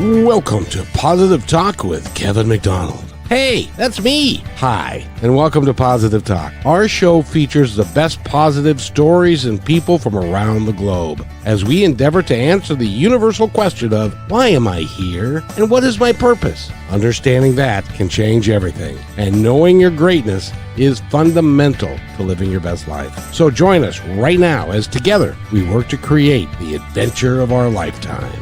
Welcome to Positive Talk with Kevin McDonald. Hey, that's me. Hi, and welcome to Positive Talk. Our show features the best positive stories and people from around the globe as we endeavor to answer the universal question of why am I here and what is my purpose? Understanding that can change everything, and knowing your greatness is fundamental to living your best life. So join us right now as together we work to create the adventure of our lifetime.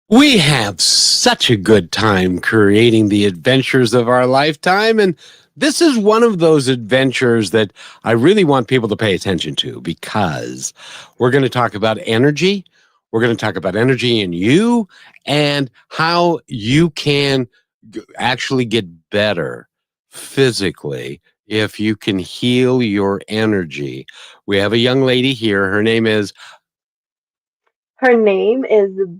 We have such a good time creating the adventures of our lifetime, and this is one of those adventures that I really want people to pay attention to because we're going to talk about energy. We're going to talk about energy in you and how you can actually get better physically if you can heal your energy. We have a young lady here. Her name is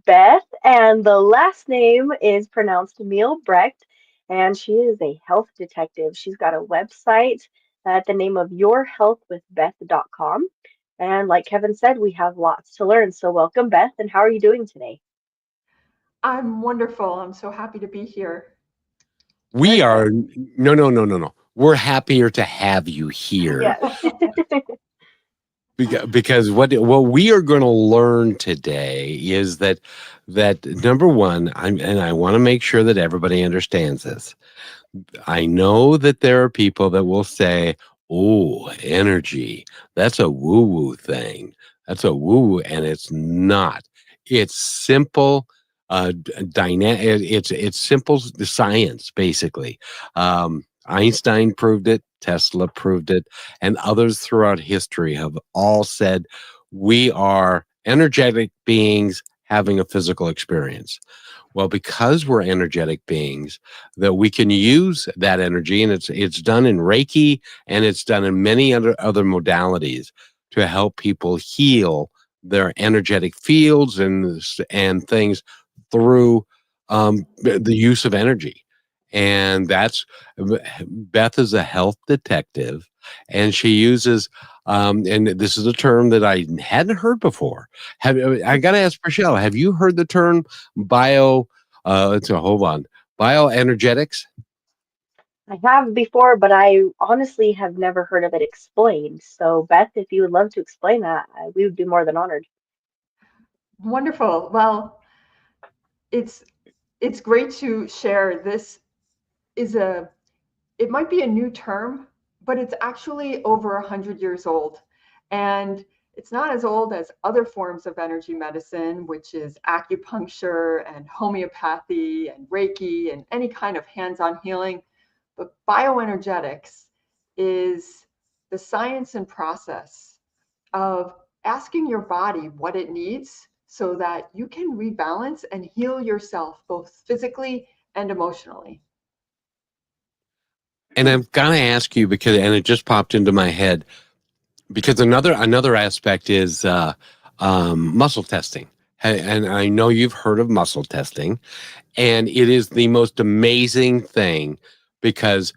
Beth, and the last name is pronounced Mielbrecht, and she is a health detective. She's got a website at the name of yourhealthwithbeth.com. And like Kevin said, we have lots to learn. So welcome, Beth, and how are you doing today? I'm wonderful. I'm so happy to be here. We are no. We're happier to have you here. Yes. Because what we are going to learn today is that number one, I want to make sure that everybody understands this. I know that there are people that will say, "Oh, energy, that's a woo-woo thing. That's a woo-woo," and it's not. It's simple, dynamic. It's simple science, basically. Einstein proved it, Tesla proved it, and others throughout history have all said we are energetic beings having a physical experience. Well, because we're energetic beings, that we can use that energy, and it's done in Reiki and it's done in many other modalities to help people heal their energetic fields and things through the use of energy. And that's Beth is a health detective, and she uses and this is a term that I hadn't heard before. I got to ask Michelle, have you heard the term bioenergetics? I have before, but I honestly have never heard of it explained. So, Beth, if you would love to explain that, we would be more than honored. Wonderful. Well, it's great to share. This is it might be a new term, but it's actually over 100 years old. And it's not as old as other forms of energy medicine, which is acupuncture and homeopathy and Reiki and any kind of hands-on healing. But bioenergetics is the science and process of asking your body what it needs so that you can rebalance and heal yourself both physically and emotionally. And I'm gonna ask you and it just popped into my head, because another aspect is muscle testing. And I know you've heard of muscle testing, and it is the most amazing thing because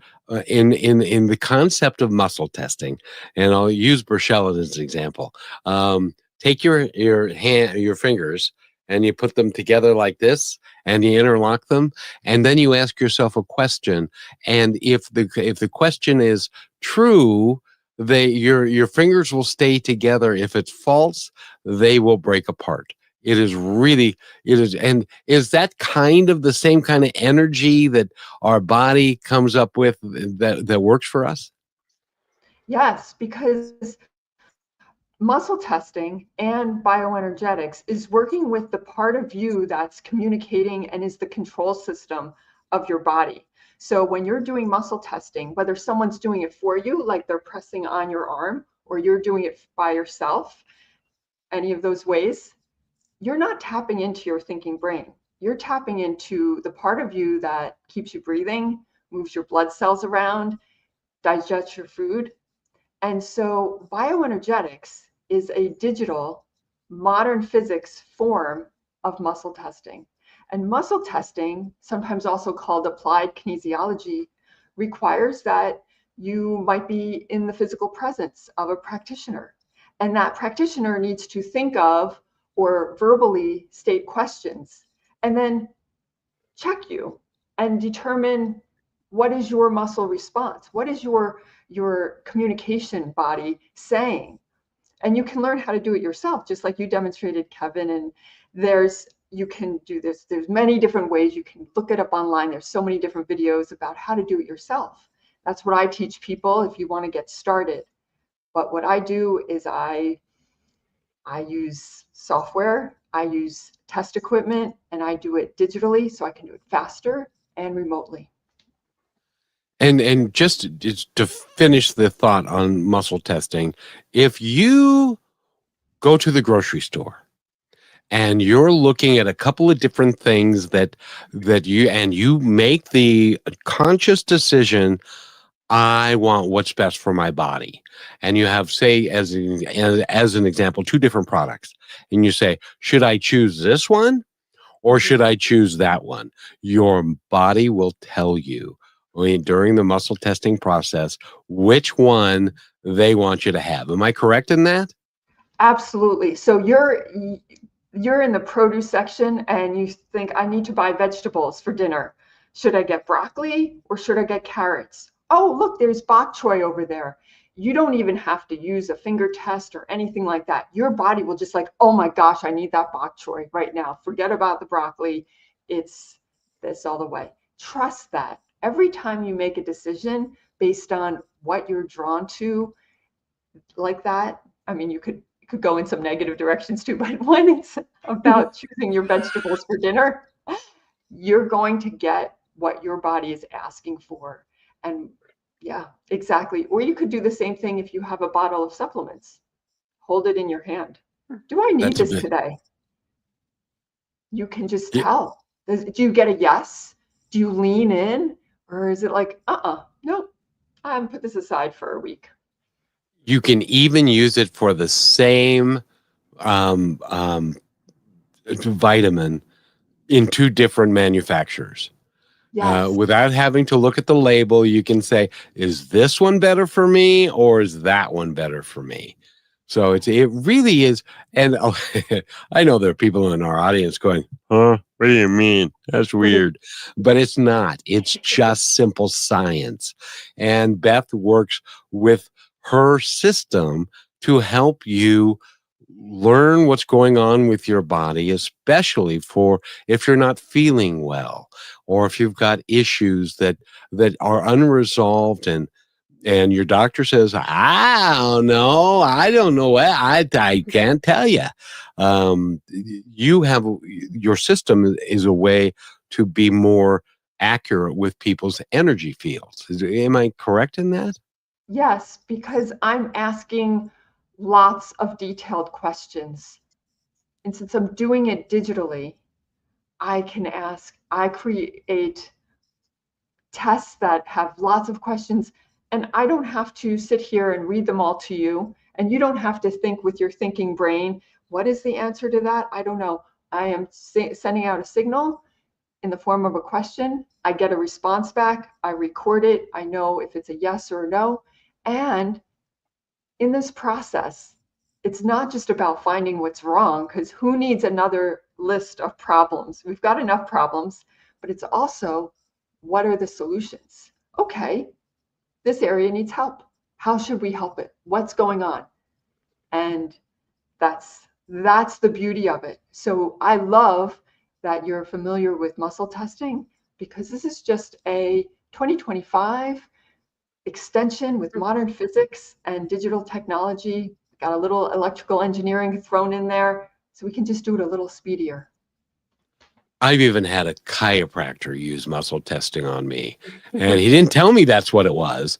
in the concept of muscle testing, and I'll use Burchella as an example. Take your fingers and you put them together like this, and you interlock them, and then you ask yourself a question. And if the question is true, your fingers will stay together. If it's false, they will break apart. It is, and is that kind of the same kind of energy that our body comes up with that works for us? Yes, because muscle testing and bioenergetics is working with the part of you that's communicating and is the control system of your body. So when you're doing muscle testing, whether someone's doing it for you, like they're pressing on your arm, or you're doing it by yourself, any of those ways, you're not tapping into your thinking brain. You're tapping into the part of you that keeps you breathing, moves your blood cells around, digests your food. And so bioenergetics is a digital modern physics form of muscle testing. And muscle testing, sometimes also called applied kinesiology, requires that you might be in the physical presence of a practitioner. And that practitioner needs to think of or verbally state questions, and then check you and determine what is your muscle response, what is your communication body saying. And you can learn how to do it yourself, just like you demonstrated, Kevin. And you can do this. There's many different ways. You can look it up online. There's so many different videos about how to do it yourself. That's what I teach people if you want to get started. But what I do is I use software, I use test equipment, and I do it digitally so I can do it faster and remotely. And just to finish the thought on muscle testing, if you go to the grocery store and you're looking at a couple of different things that you make the conscious decision, I want what's best for my body. And you have, say, as an example, two different products. And you say, should I choose this one or should I choose that one? Your body will tell you, during the muscle testing process, which one they want you to have. Am I correct in that? Absolutely. So you're in the produce section and you think, I need to buy vegetables for dinner. Should I get broccoli or should I get carrots? Oh, look, there's bok choy over there. You don't even have to use a finger test or anything like that. Your body will just like, oh my gosh, I need that bok choy right now. Forget about the broccoli. It's this all the way. Trust that. Every time you make a decision based on what you're drawn to like that, I mean, you could go in some negative directions too, but when it's about choosing your vegetables for dinner, you're going to get what your body is asking for. And yeah, exactly. Or you could do the same thing if you have a bottle of supplements. Hold it in your hand. Do I need That's a this bit. today? You can just Yeah, tell. Do you get a yes? Do you lean in? Or is it like, no, I haven't put this aside for a week? you can even use it for the same um, um, vitamin in two different manufacturers. Yes. Without having to look at the label, you can say, is this one better for me or is that one better for me? So it really is. And I know there are people in our audience going, huh? What do you mean? That's weird. But it's not. It's just simple science. And Beth works with her system to help you learn what's going on with your body, especially for if you're not feeling well or if you've got issues that are unresolved and your doctor says, I don't know what, I can't tell you. You have your system is a way to be more accurate with people's energy fields. Am I correct in that? Yes, because I'm asking lots of detailed questions. And since I'm doing it digitally, I create tests that have lots of questions, and I don't have to sit here and read them all to you. And you don't have to think with your thinking brain, what is the answer to that? I don't know. I am sending out a signal in the form of a question. I get a response back. I record it. I know if it's a yes or a no. And in this process, it's not just about finding what's wrong, because who needs another list of problems? We've got enough problems, but it's also what are the solutions? Okay, this area needs help. How should we help it? What's going on? And that's the beauty of it. So I love that you're familiar with muscle testing, because this is just a 2025 extension with modern physics and digital technology. Got a little electrical engineering thrown in there, so we can just do it a little speedier. I've even had a chiropractor use muscle testing on me, and he didn't tell me that's what it was.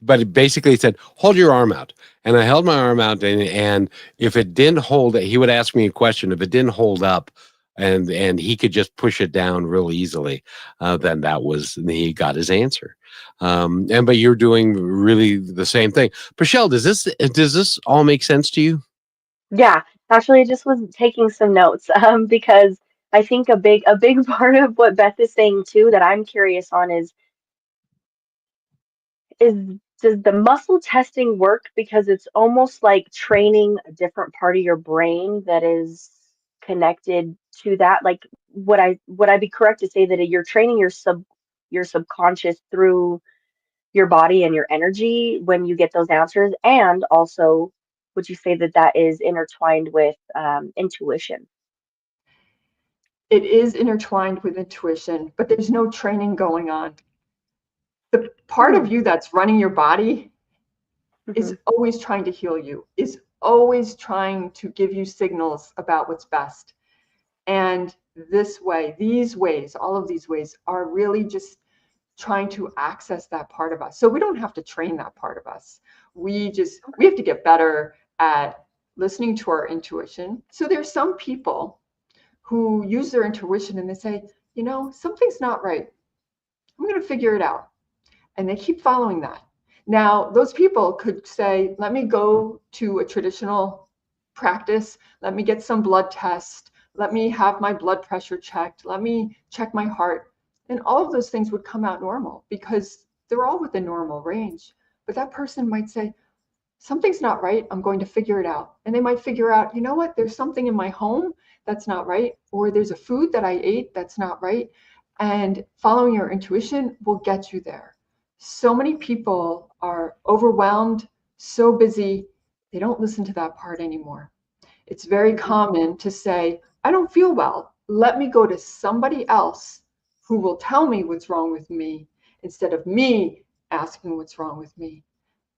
But it basically said, "Hold your arm out," and I held my arm out, and if it didn't hold, he would ask me a question. If it didn't hold up, and he could just push it down real easily, then he got his answer. But you're doing really the same thing, Michelle. Does this all make sense to you? Yeah, actually, I just was taking some notes because I think a big part of what Beth is saying too that I'm curious on is does the muscle testing work because it's almost like training a different part of your brain that is connected to that? Like, would I be correct to say that you're training your subconscious through your body and your energy when you get those answers? And also, would you say that that is intertwined with intuition? It is intertwined with intuition, but there's no training going on. The part Hmm. of you that's running your body Hmm. is always trying to heal you, is always trying to give you signals about what's best. And this way, these ways, all of these ways are really just trying to access that part of us. So we don't have to train that part of us. We have to get better at listening to our intuition. So there's some people who use their intuition and they say, something's not right. I'm going to figure it out. And they keep following that. Now, those people could say, let me go to a traditional practice, let me get some blood tests, let me have my blood pressure checked, let me check my heart. And all of those things would come out normal because they're all within normal range. But that person might say, something's not right. I'm going to figure it out. And they might figure out, you know what, there's something in my home that's not right, or there's a food that I ate that's not right. And following your intuition will get you there. So many people are overwhelmed, so busy, they don't listen to that part anymore. It's very Hmm. common to say, I don't feel well. Let me go to somebody else who will tell me what's wrong with me instead of me asking what's wrong with me.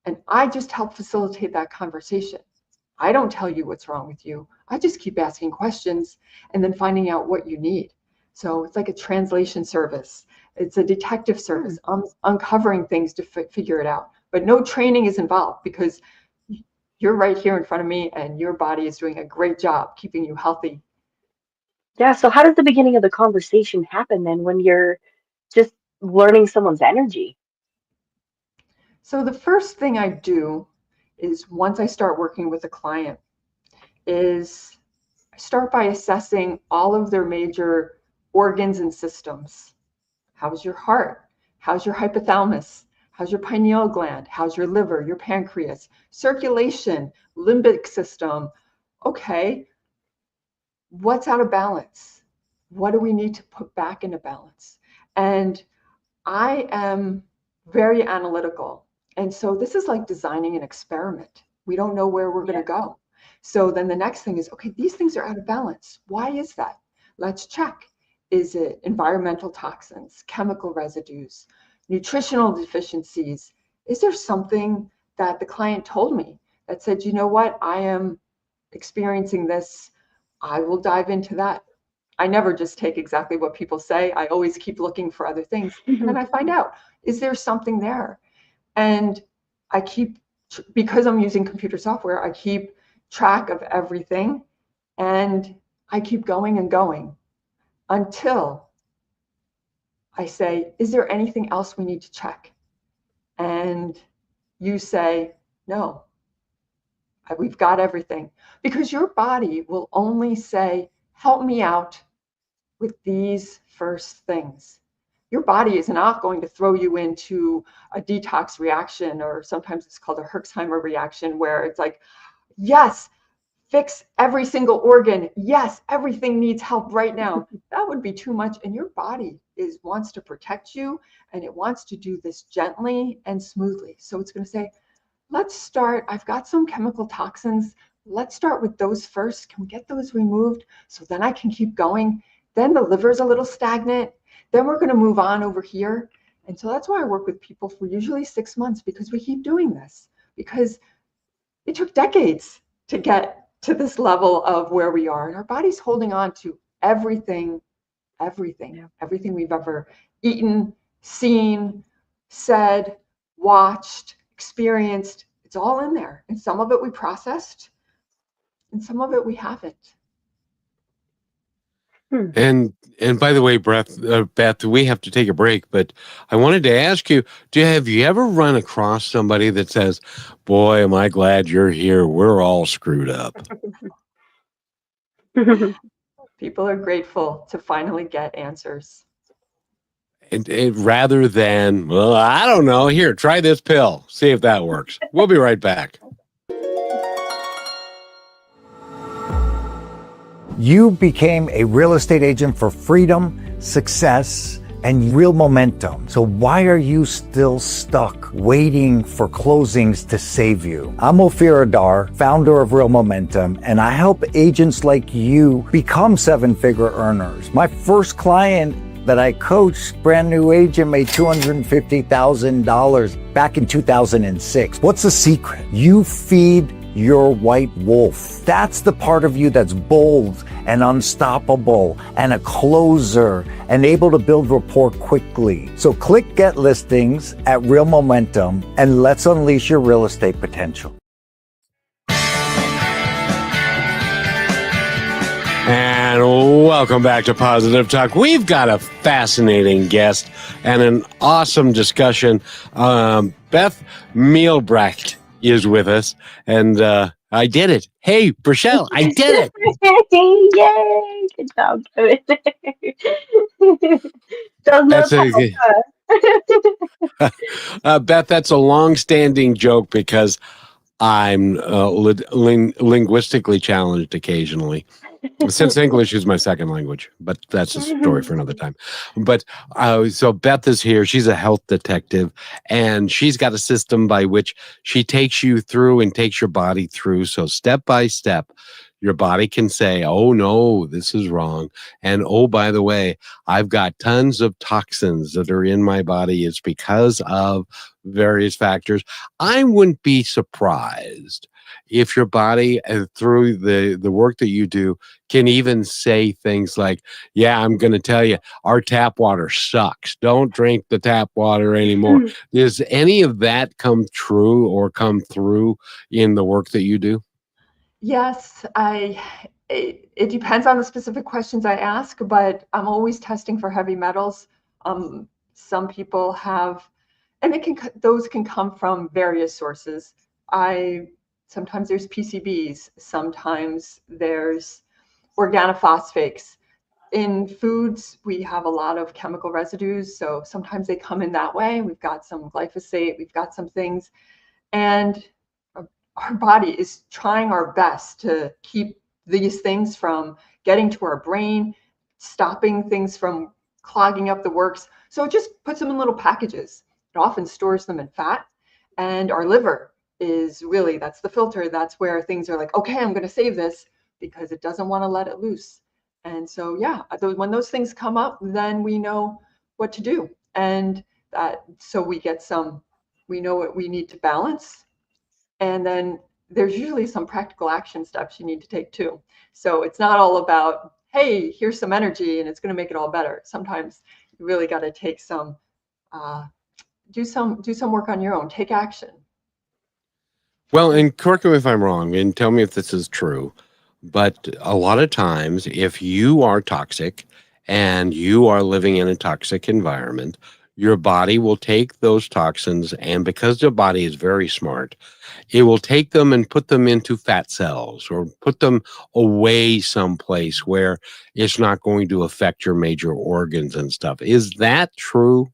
And I just help facilitate that conversation. I don't tell you what's wrong with you. I just keep asking questions and then finding out what you need. So it's like a translation service. It's a detective Hmm. service. I'm uncovering things to figure it out. But no training is involved because you're right here in front of me and your body is doing a great job keeping you healthy. Yeah, so how does the beginning of the conversation happen then when you're just learning someone's energy? So the first thing I do is once I start working with a client is I start by assessing all of their major organs and systems. How's your heart? How's your hypothalamus? How's your pineal gland? How's your liver, your pancreas? Circulation, limbic system. Okay, what's out of balance? What do we need to put back into balance? And I am very analytical. And so this is like designing an experiment. We don't know where we're going Yeah. to go. So then the next thing is, okay, these things are out of balance. Why is that? Let's check. Is it environmental toxins, chemical residues, nutritional deficiencies? Is there something that the client told me that said, you know what, I am experiencing this? I will dive into that. I never just take exactly what people say. I always keep looking for other things. And then I find out, is there something there? And I keep, because I'm using computer software, I keep track of everything and I keep going and going until I say, is there anything else we need to check? And you say, no, we've got everything. Because your body will only say, help me out with these first things. Your body is not going to throw you into a detox reaction, or sometimes it's called a Herxheimer reaction, where it's like, yes, fix every single organ. Yes, everything needs help right now. That would be too much. And your body wants to protect you, and it wants to do this gently and smoothly. So it's going to say, let's start. I've got some chemical toxins. Let's start with those first. Can we get those removed so then I can keep going? Then the liver's a little stagnant. Then we're going to move on over here. And so that's why I work with people for usually 6 months, because we keep doing this, because it took decades to get to this level of where we are. And our body's holding on to everything, everything, Yeah. everything we've ever eaten, seen, said, watched, experienced. It's all in there. And some of it we processed, and some of it we haven't. Hmm. And by the way, Beth, we have to take a break, but I wanted to ask you, have you ever run across somebody that says, "Boy, am I glad you're here. We're all screwed up." People are grateful to finally get answers. And rather than, well, I don't know, here, try this pill, see if that works. We'll be right back. You became a real estate agent for freedom, success, and real momentum. So why are you still stuck waiting for closings to save you? I'm Ophir Adar, founder of Real Momentum, and I help agents like you become seven-figure earners. My first client that I coached, brand new agent, made $250,000 back in 2006. What's the secret? You feed your white wolf. That's the part of you that's bold and unstoppable and a closer and able to build rapport quickly. So click Get Listings at Real Momentum and let's unleash your real estate potential. And welcome back to Positive Talk. We've got a fascinating guest and an awesome discussion. Beth Mielbrecht is with us, and I did it. Hey, Rochelle, I did Yay! Good job, Kevin. Does no it. talk. Beth, that's a long-standing joke because I'm linguistically challenged occasionally. Since English is my second language, but that's a story for another time. But so Beth is here. She's a health detective, and she's got a system by which she takes you through and takes your body through. So step by step, your body can say, oh, no, this is wrong. And oh, by the way, I've got tons of toxins that are in my body. It's because of various factors. I wouldn't be surprised if your body, through the work that you do, can even say things like, yeah, I'm going to tell you, our tap water sucks. Don't drink the tap water anymore. Does any of that come true or come through in the work that you do? Yes, it depends on the specific questions I ask, but I'm always testing for heavy metals. Some people have, and those can come from various sources. Sometimes there's PCBs, sometimes there's organophosphates. In foods, we have a lot of chemical residues, so sometimes they come in that way. We've got some glyphosate, we've got some things, and our body is trying our best to keep these things from getting to our brain, stopping things from clogging up the works. So it just puts them in little packages. It often stores them in fat, and our liver is really, that's the filter. That's where things are like, okay, I'm going to save this because it doesn't want to let it loose. And so, yeah, when those things come up, then we know what to do. And so we know what we need to balance. And then there's usually some practical action steps you need to take too. So it's not all about, hey, here's some energy and it's going to make it all better. Sometimes you really got to take do some work on your own, take action. Well, and correct me if I'm wrong, and tell me if this is true, but a lot of times, if you are toxic and you are living in a toxic environment, your body will take those toxins, and because your body is very smart, it will take them and put them into fat cells or put them away someplace where it's not going to affect your major organs and stuff. Is that true?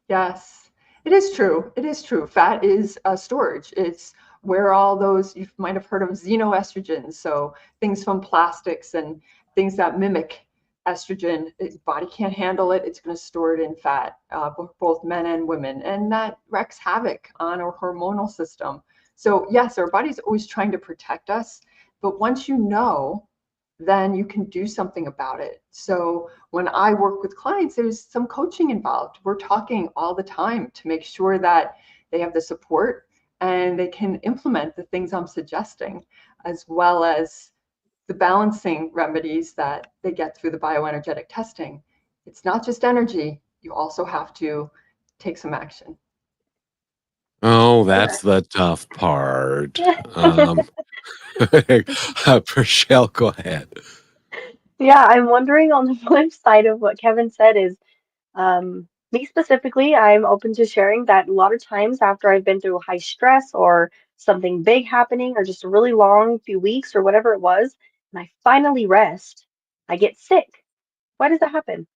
Yes, it is true. It is true. Fat is storage. It's where all those, you might have heard of xenoestrogens, so things from plastics and things that mimic estrogen. Body can't handle it. It's going to store it in fat, both men and women, and that wreaks havoc on our hormonal system. So yes, our body's always trying to protect us, but once you know, then you can do something about it. So when I work with clients, there's some coaching involved. We're talking all the time to make sure that they have the support and they can implement the things I'm suggesting, as well as the balancing remedies that they get through the bioenergetic testing. It's not just energy, you also have to take some action. Oh, that's the tough part. Rochelle, go ahead. Yeah, I'm wondering on the flip side of what Kevin said is, me specifically, I'm open to sharing that a lot of times after I've been through high stress or something big happening or just a really long few weeks or whatever it was, and I finally rest, I get sick. Why does that happen?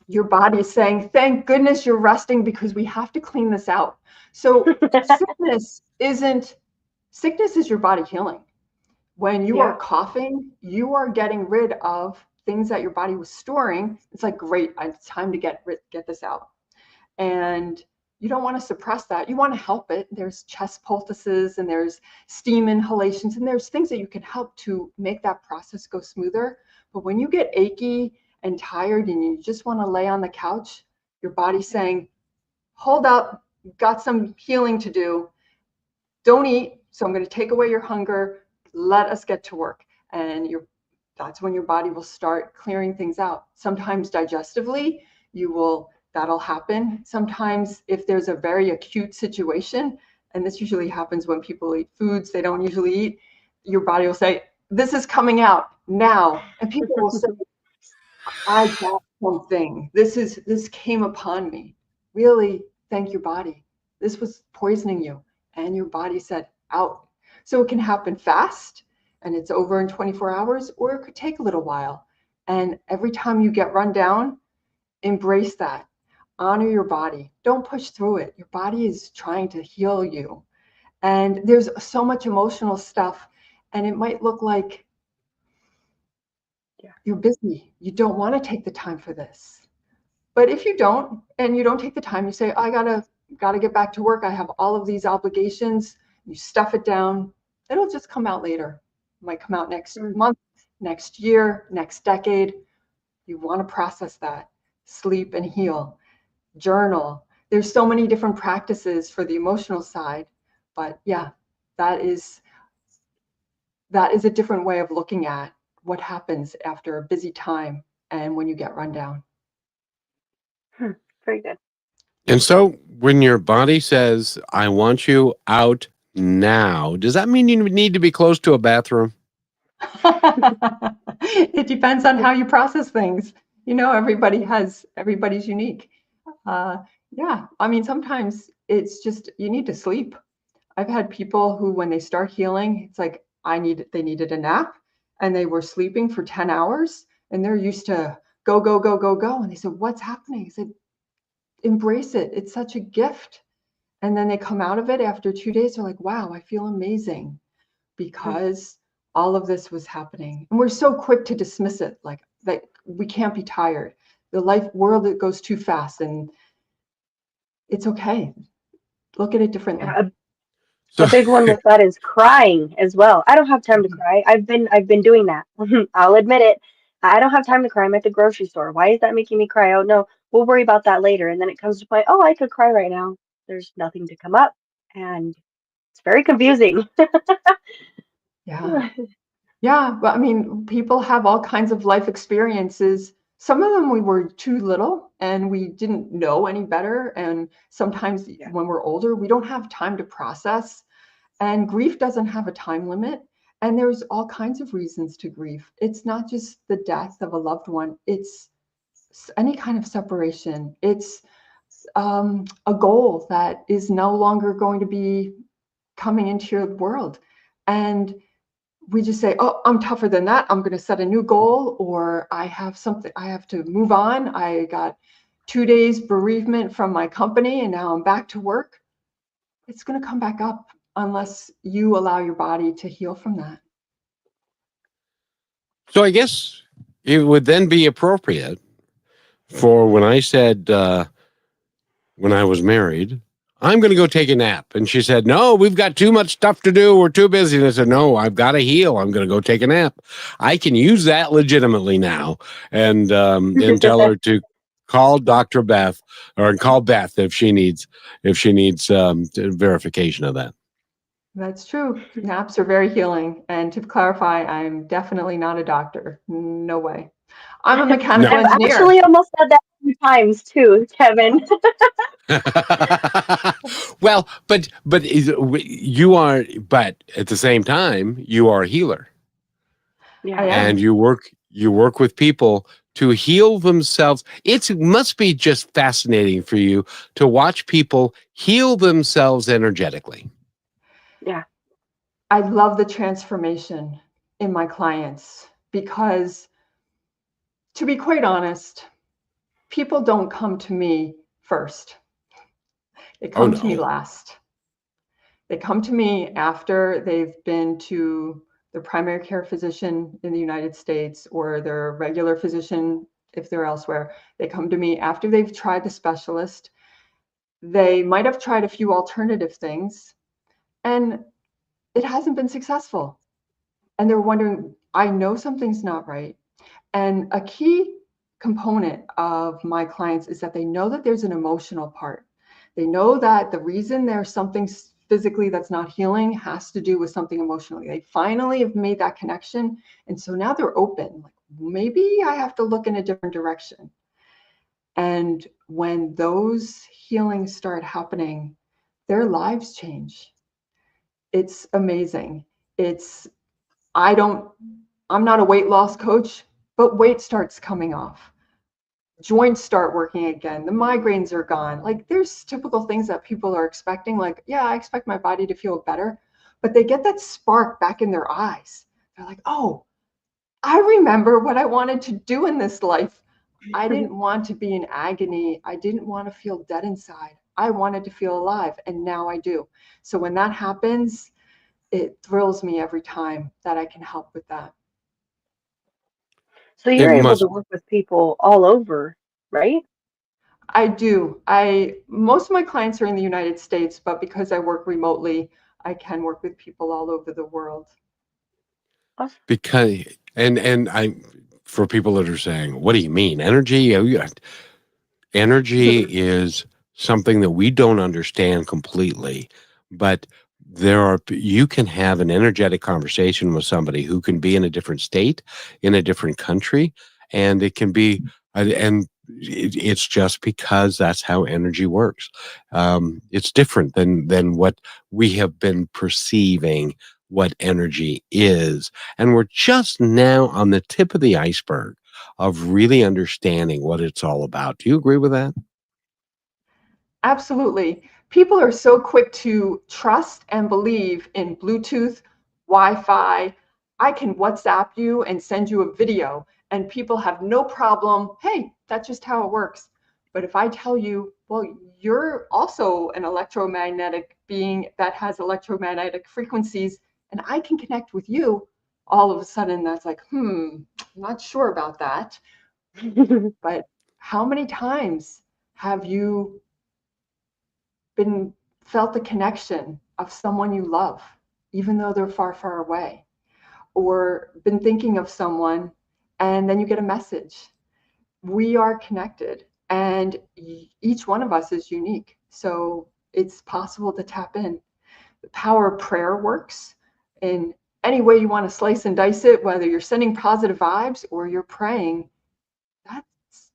Your body is saying, thank goodness you're resting because we have to clean this out. So sickness is your body healing. When you are Yeah. coughing, you are getting rid of things that your body was storing. It's like, great, it's time to get this out. And you don't want to suppress that. You want to help it. There's chest poultices and there's steam inhalations and there's things that you can help to make that process go smoother. But when you get achy and tired and you just want to lay on the couch, your body's saying, hold up, got some healing to do. Don't eat. So I'm going to take away your hunger. Let us get to work. And that's when your body will start clearing things out. Sometimes digestively, that'll happen. Sometimes if there's a very acute situation, and this usually happens when people eat foods they don't usually eat, your body will say, this is coming out now. And people will say, I got something. This came upon me. Really, thank your body. This was poisoning you. And your body said, out. So it can happen fast and it's over in 24 hours, or it could take a little while. And every time you get run down, embrace that. Honor your body. Don't push through it. Your body is trying to heal you. And there's so much emotional stuff. And it might look like you're busy. You don't want to take the time for this. But if you don't, and you don't take the time, you say, I gotta get back to work. I have all of these obligations. You stuff it down. It'll just come out later. It might come out next month, next year, next decade. You want to process that. Sleep and heal. Journal. There's so many different practices for the emotional side. But yeah, that is a different way of looking at what happens after a busy time and when you get run down. Very good. And so when your body says, I want you out now, does that mean you need to be close to a bathroom? It depends on how you process things. Everybody's unique. Yeah, I mean, sometimes it's just, you need to sleep. I've had people who, when they start healing, it's like, they needed a nap and they were sleeping for 10 hours and they're used to go, go, go, go, go. And they said, what's happening? I said, embrace it. It's such a gift. And then they come out of it after 2 days. They're like, wow, I feel amazing because all of this was happening. And we're so quick to dismiss it, like that we can't be tired. The world, it goes too fast and it's okay. Look at it differently. Yeah, a big one with that is crying as well. I don't have time to cry. I've been doing that. I'll admit it. I don't have time to cry. I'm at the grocery store. Why is that making me cry? Oh no, we'll worry about that later. And then it comes to point, oh, I could cry right now. There's nothing to come up. And it's very confusing. Yeah. Yeah. But I mean, people have all kinds of life experiences. Some of them we were too little and we didn't know any better. And sometimes when we're older, we don't have time to process. And grief doesn't have a time limit. And there's all kinds of reasons to grieve. It's not just the death of a loved one. It's any kind of separation. It's a goal that is no longer going to be coming into your world. And we just say, oh, I'm tougher than that. I'm going to set a new goal, or I have to move on. I got 2 days bereavement from my company and now I'm back to work. It's going to come back up unless you allow your body to heal from that. So I guess it would then be appropriate for when I said, when I was married, I'm going to go take a nap. And she said, no, we've got too much stuff to do. We're too busy. And I said, no, I've got to heal. I'm going to go take a nap. I can use that legitimately now and tell her to call Dr. Beth or call Beth if she needs verification of that. That's true. Naps are very healing. And to clarify, I'm definitely not a doctor. No way. I'm a mechanical engineer. I've actually almost said that a few times too, Kevin. Well, but you are, but at the same time, you are a healer. Yeah, and you work with people to heal themselves. It must be just fascinating for you to watch people heal themselves energetically. Yeah. I love the transformation in my clients because, to be quite honest, people don't come to me first. They come to me last. They come to me after they've been to their primary care physician in the United States or their regular physician if they're elsewhere. They come to me after they've tried the specialist. They might have tried a few alternative things and it hasn't been successful. And they're wondering, I know something's not right. And a key component of my clients is that they know that there's an emotional part. They know that the reason there's something physically that's not healing has to do with something emotionally. They finally have made that connection. And so now they're open. Like, maybe I have to look in a different direction. And when those healings start happening, their lives change. It's amazing. I'm not a weight loss coach, but weight starts coming off. Joints start working again. The migraines are gone. Like, there's typical things that people are expecting. Like, yeah, I expect my body to feel better, but they get that spark back in their eyes. They're like, oh, I remember what I wanted to do in this life. I didn't want to be in agony. I didn't want to feel dead inside. I wanted to feel alive, and now I do. So when that happens, it thrills me every time that I can help with that. So It you're able must to work with people all over, right? I do. Most of my clients are in the United States, but because I work remotely, I can work with people all over the world. Awesome. because and I for people that are saying, what do you mean? Energy? Energy So is something that we don't understand completely, but you can have an energetic conversation with somebody who can be in a different state, in a different country, and it can be, and it's just because that's how energy works. It's different than what we have been perceiving what energy is, and we're just now on the tip of the iceberg of really understanding what it's all about. Do you agree with that? absolutely. People are so quick to trust and believe in Bluetooth, Wi-Fi. I can WhatsApp you and send you a video, and people have no problem. Hey, that's just how it works. But if I tell you, well, you're also an electromagnetic being that has electromagnetic frequencies, and I can connect with you, all of a sudden that's like, I'm not sure about that. But how many times have you felt the connection of someone you love, even though they're far, far away, or been thinking of someone and then you get a message? We are connected, and each one of us is unique. So it's possible to tap in. The power of prayer works in any way you want to slice and dice it, whether you're sending positive vibes or you're praying.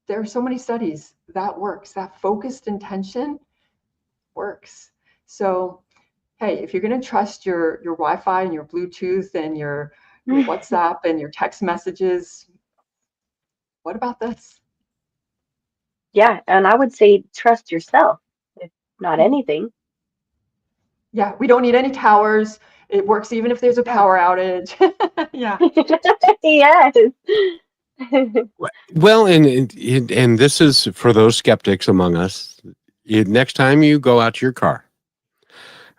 There are so many studies that works. That focused intention works. So, hey, if you're going to trust your Wi-Fi and your Bluetooth and your WhatsApp and your text messages, what about this? Yeah, and I would say trust yourself, if not anything. Yeah, we don't need any towers. It works even if there's a Yeah. power outage. Yeah. Yes. Well, and this is for those skeptics among us. Next time you go out to your car,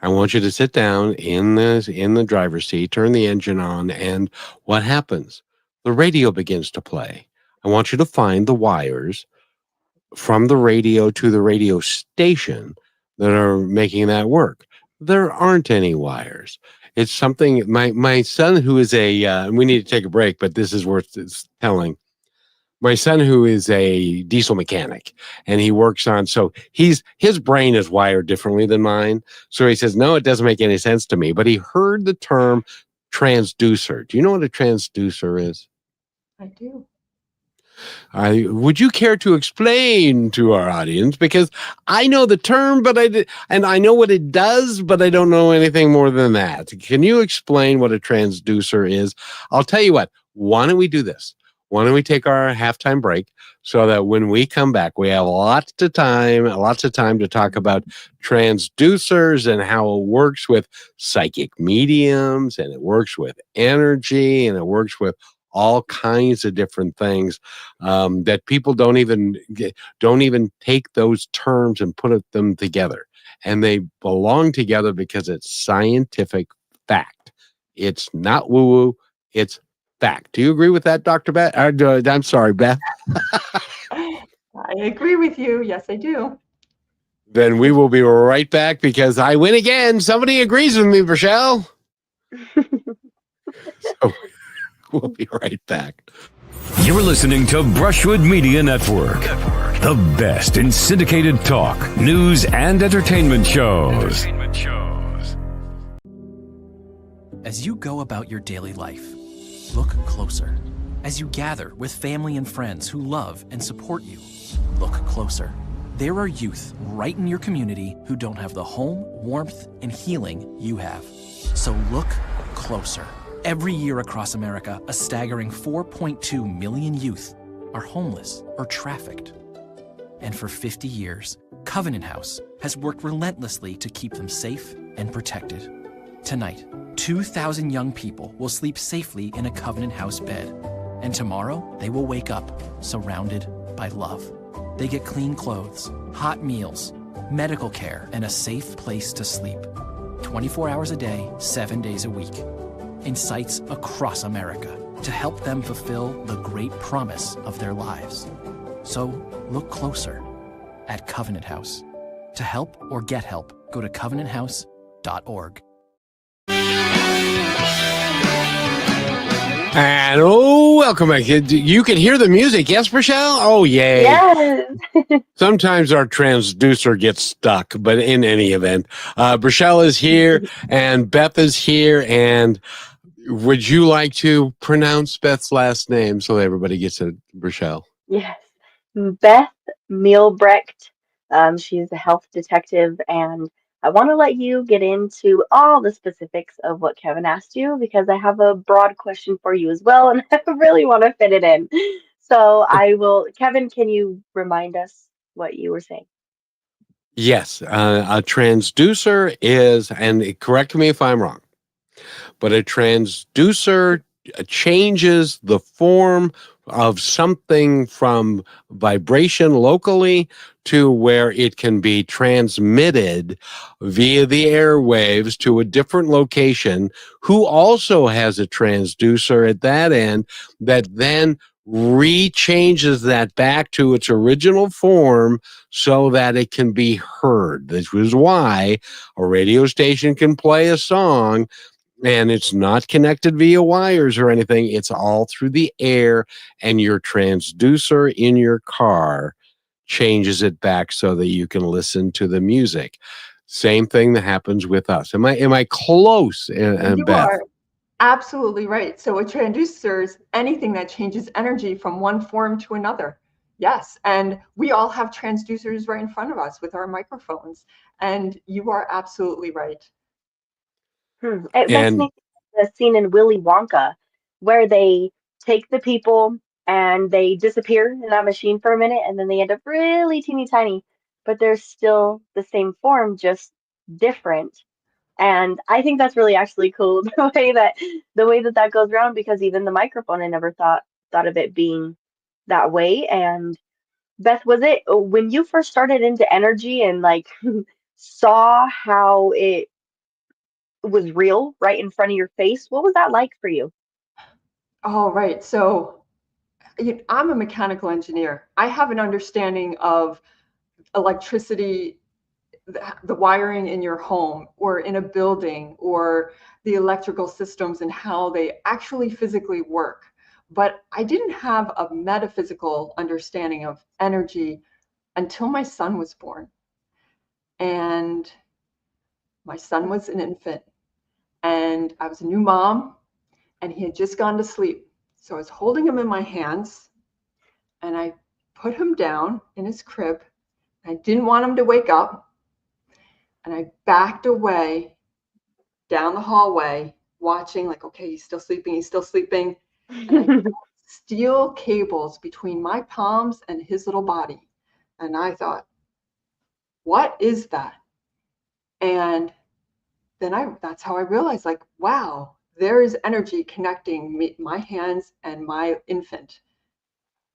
I want you to sit down in the driver's seat, turn the engine on, and what happens? The radio begins to play. I want you to find the wires from the radio to the radio station that are making that work. There aren't any wires. It's something my son, who is we need to take a break, but this is worth telling. My son, who is a diesel mechanic, and he works on, so his brain is wired differently than mine. So he says, no, it doesn't make any sense to me. But he heard the term transducer. Do you know what a transducer is? I do. Would you care to explain to our audience? Because I know the term, and I know what it does, but I don't know anything more than that. Can you explain what a transducer is? I'll tell you what. Why don't we do this? Why don't we take our halftime break so that when we come back, we have lots of time to talk about transducers and how it works with psychic mediums, and it works with energy, and it works with all kinds of different things that people don't even take those terms and put them together, and they belong together because it's scientific fact. It's not woo-woo. It's fact. Do you agree with that, Dr. Beth? I'm sorry, Beth. I agree with you. Yes, I do. Then we will be right back because I win again. Somebody agrees with me, Rochelle. So we'll be right back. You're listening to Brushwood Media Network, the best in syndicated talk, news, and entertainment shows. As you go about your daily life, look closer. As you gather with family and friends who love and support you, look closer. There are youth right in your community who don't have the home, warmth, and healing you have. So look closer. Every year across America, a staggering 4.2 million youth are homeless or trafficked. And for 50 years, Covenant House has worked relentlessly to keep them safe and protected. Tonight, 2,000 young people will sleep safely in a Covenant House bed. And tomorrow, they will wake up surrounded by love. They get clean clothes, hot meals, medical care, and a safe place to sleep. 24 hours a day, 7 days a week. In sites across America to help them fulfill the great promise of their lives. So look closer at Covenant House. To help or get help, go to covenanthouse.org. And welcome back. You can hear the music. Yes, Rochelle? Oh, yay. Yes. Sometimes our transducer gets stuck, but in any event, Rochelle is here and Beth is here. And would you like to pronounce Beth's last name so everybody gets it, Rochelle? Yes. Beth Mielbrecht. She's a health detective, and I want to let you get into all the specifics of what Kevin asked you because I have a broad question for you as well, and I really want to fit it in. So I will, Kevin, can you remind us what you were saying? Yes, a transducer is, and correct me if I'm wrong, but a transducer changes the form of something from vibration locally to where it can be transmitted via the airwaves to a different location who also has a transducer at that end that then rechanges that back to its original form so that it can be heard. This is why a radio station can play a song and it's not connected via wires or anything. It's all through the air, and your transducer in your car changes it back so that you can listen to the music. Same thing that happens with us. Am I close, You Beth? are absolutely right. So a transducer is anything that changes energy from one form to another. Yes, and we all have transducers right in front of us with our microphones. And you are absolutely right. It makes And me think of the scene in Willy Wonka where they take the people and they disappear in that machine for a minute and then they end up really teeny tiny, but they're still the same form, just different. And I think that's really actually cool the way that that goes around because even the microphone, I never thought of it being that way. And Beth, was it when you first started into energy and like saw how it was real right in front of your face? What was that like for you? All right. So I'm a mechanical engineer. I have an understanding of electricity, the wiring in your home or in a building or the electrical systems and how they actually physically work. But I didn't have a metaphysical understanding of energy until my son was born. And my son was an infant and I was a new mom and he had just gone to sleep. So I was holding him in my hands and I put him down in his crib. I didn't want him to wake up. And I backed away down the hallway, watching, like, okay, he's still sleeping, he's still sleeping. And I felt steel cables between my palms and his little body. And I thought, what is that? And then that's how I realized, like, wow, there is energy connecting my hands and my infant.